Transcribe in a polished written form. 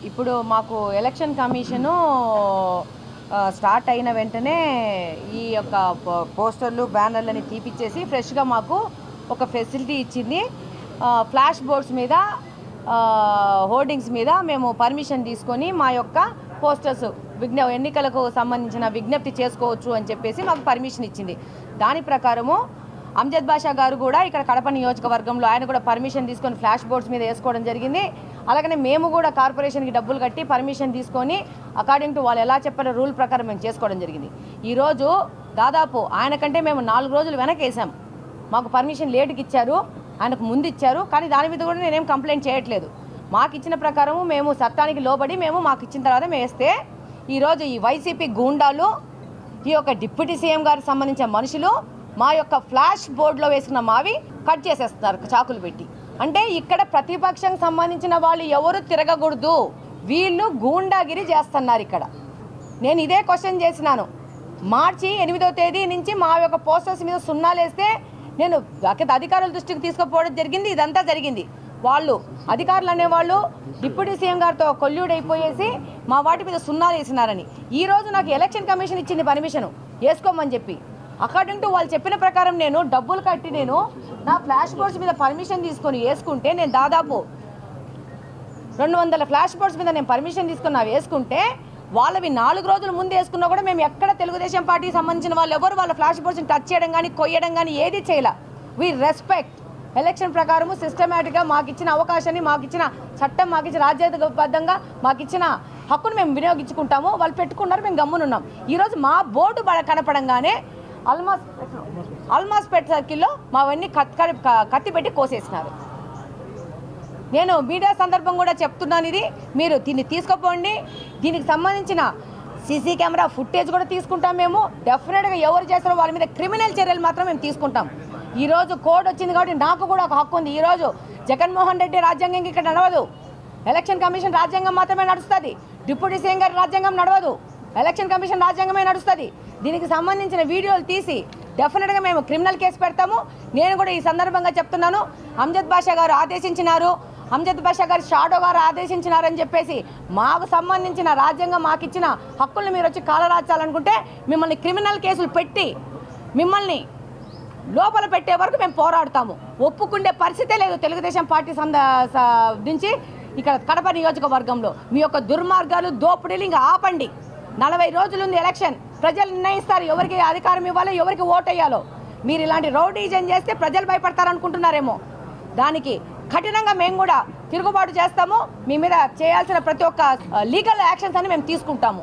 ఇప్పుడు మాకు election commission start అయిన వెంటనే ఈ యొక్క పోస్టర్లు బ్యానర్లని తీపిచ్చేసి ఫ్రెష్గా మాకు ఒక ఫెసిలిటీ ఇచ్చింది. ఫ్లాష్ బోర్డ్స్ మీద హోర్డింగ్స్ మీద మేము పర్మిషన్ తీసుకొని మా యొక్క పోస్టర్స్ ఎన్నికలకు సంబంధించిన విజ్ఞప్తి చేసుకోవచ్చు అని చెప్పేసి మాకు పర్మిషన్ ఇచ్చింది. దాని ప్రకారము అమ్జద్ బాషా గారు కూడా ఇక్కడ కడప నియోజకవర్గంలో ఆయన కూడా పర్మిషన్ తీసుకొని ఫ్లాష్ బోర్డ్స్ మీద వేసుకోవడం జరిగింది. అలాగనే మేము కూడా కార్పొరేషన్కి డబ్బులు కట్టి పర్మిషన్ తీసుకొని అకార్డింగ్ టు వాళ్ళు ఎలా చెప్పిన రూల్ ప్రకారం మేము చేసుకోవడం జరిగింది. ఈరోజు దాదాపు ఆయన కంటే మేము 4 రోజులు వెనకేసాం. మాకు పర్మిషన్ లేటుకి ఇచ్చారు, ఆయనకు ముందు ఇచ్చారు. కానీ దాని మీద కూడా నేనేం కంప్లైంట్ చేయట్లేదు. మాకు ఇచ్చిన ప్రకారము మేము చట్టానికి లోబడి మాకు ఇచ్చిన తర్వాత మేము వేస్తే ఈరోజు ఈ వైసీపీ గూండాలు ఈ యొక్క డిప్యూటీ సీఎం గారికి సంబంధించిన మనుషులు మా యొక్క ఫ్లాష్ బోర్డులో వేసుకున్న మావి కట్ చేసేస్తున్నారు చాకులు పెట్టి. అంటే ఇక్కడ ప్రతిపక్షానికి సంబంధించిన వాళ్ళు ఎవరు తిరగకూడదు, వీళ్ళు గూండాగిరి చేస్తున్నారు. ఇక్కడ నేను ఇదే క్వశ్చన్ చేసినాను. మార్చి 8వ తేదీ నుంచి మా యొక్క పోస్టర్స్ మీద సున్నాలు వేస్తే నేను అధికారుల దృష్టికి తీసుకుపోవడం జరిగింది. ఇదంతా జరిగింది. వాళ్ళు అధికారులు అనేవాళ్ళు డిప్యూటీ సీఎం గారితో కొల్యూడైపోయేసి మా వాటి మీద సున్నాలు వేసినారని ఈరోజు నాకు ఎలక్షన్ కమిషన్ ఇచ్చింది పర్మిషన్ వేసుకోమని చెప్పి. అకార్డింగ్ టు వాళ్ళు చెప్పిన ప్రకారం నేను డబ్బులు కట్టి నేను నా ఫ్లాష్ బోర్డ్స్ మీద పర్మిషన్ తీసుకొని వేసుకుంటే నేను దాదాపు 200 ఫ్లాష్ బోర్డ్స్ మీద నేను పర్మిషన్ తీసుకొని వేసుకుంటే వాళ్ళవి 4 రోజుల ముందు వేసుకున్నా కూడా మేము ఎక్కడ తెలుగుదేశం పార్టీకి సంబంధించిన వాళ్ళు ఎవరు వాళ్ళ ఫ్లాష్ బోర్డ్స్ని టచ్ చేయడం కానీ కొయ్యడం కానీ ఏది చేయాల. వీ రెస్పెక్ట్ ఎలక్షన్ ప్రకారము సిస్టమేటిక్గా మాకు ఇచ్చిన అవకాశాన్ని, మాకు ఇచ్చిన చట్టం, మాకు ఇచ్చిన రాజ్యాంగబద్ధంగా మాకు ఇచ్చిన హక్కును మేము వినియోగించుకుంటాము. వాళ్ళు పెట్టుకున్నారు, మేము గమ్మునున్నాం. ఈరోజు మా బోర్డు కనపడంగానే అల్మాస్పేట్ సర్కిల్లో మావన్నీ కత్తి పెట్టి కోసేసినారు. నేను మీడియా సందర్భం కూడా చెప్తున్నాను, ఇది మీరు దీన్ని తీసుకుపోండి. దీనికి సంబంధించిన సీసీ కెమెరా ఫుటేజ్ కూడా తీసుకుంటాం. మేము డెఫినెట్గా ఎవరు చేస్తారో వాళ్ళ మీద క్రిమినల్ చర్యలు మాత్రం మేము తీసుకుంటాం. ఈరోజు కోడ్ వచ్చింది కాబట్టి నాకు కూడా ఒక హక్కు ఉంది. ఈరోజు జగన్మోహన్ రెడ్డి రాజ్యాంగం ఇక్కడ నడవదు, ఎలక్షన్ కమిషన్ రాజ్యాంగం మాత్రమే నడుస్తుంది. డిప్యూటీ సీఎం గారి రాజ్యాంగం నడవదు, ఎలక్షన్ కమిషన్ రాజ్యాంగమే నడుస్తుంది. దీనికి సంబంధించిన వీడియోలు తీసి డెఫినెట్గా మేము క్రిమినల్ కేసు పెడతాము. నేను కూడా ఈ సందర్భంగా చెప్తున్నాను, అమ్జద్ బాషా గారు ఆదేశించినారు, అమ్జద్ బాషా గారు షాడో గారు ఆదేశించినారని చెప్పేసి మాకు సంబంధించిన రాజ్యాంగం మాకు ఇచ్చిన హక్కులను మీరు వచ్చి కాలరాచాలనుకుంటే మిమ్మల్ని క్రిమినల్ కేసులు పెట్టి మిమ్మల్ని లోపల పెట్టే వరకు మేము పోరాడతాము. ఒప్పుకుండే పరిస్థితే లేదు తెలుగుదేశం పార్టీ నుంచి ఇక్కడ కడప నియోజకవర్గంలో. మీ యొక్క దుర్మార్గాలు, దోపిడీలు ఇంకా ఆపండి. 40 రోజులుంది ఎలక్షన్. ప్రజలు నిర్ణయిస్తారు ఎవరికి అధికారం ఇవ్వాలో, ఎవరికి ఓటు వేయాలో. మీరు ఇలాంటి రౌడీజం చేస్తే ప్రజలు భయపడతారనుకుంటున్నారేమో. దానికి కఠినంగా మేము కూడా తిరుగుబాటు చేస్తాము. మీ మీద చేయాల్సిన ప్రతి ఒక్క లీగల్ యాక్షన్స్ అని మేము తీసుకుంటాము.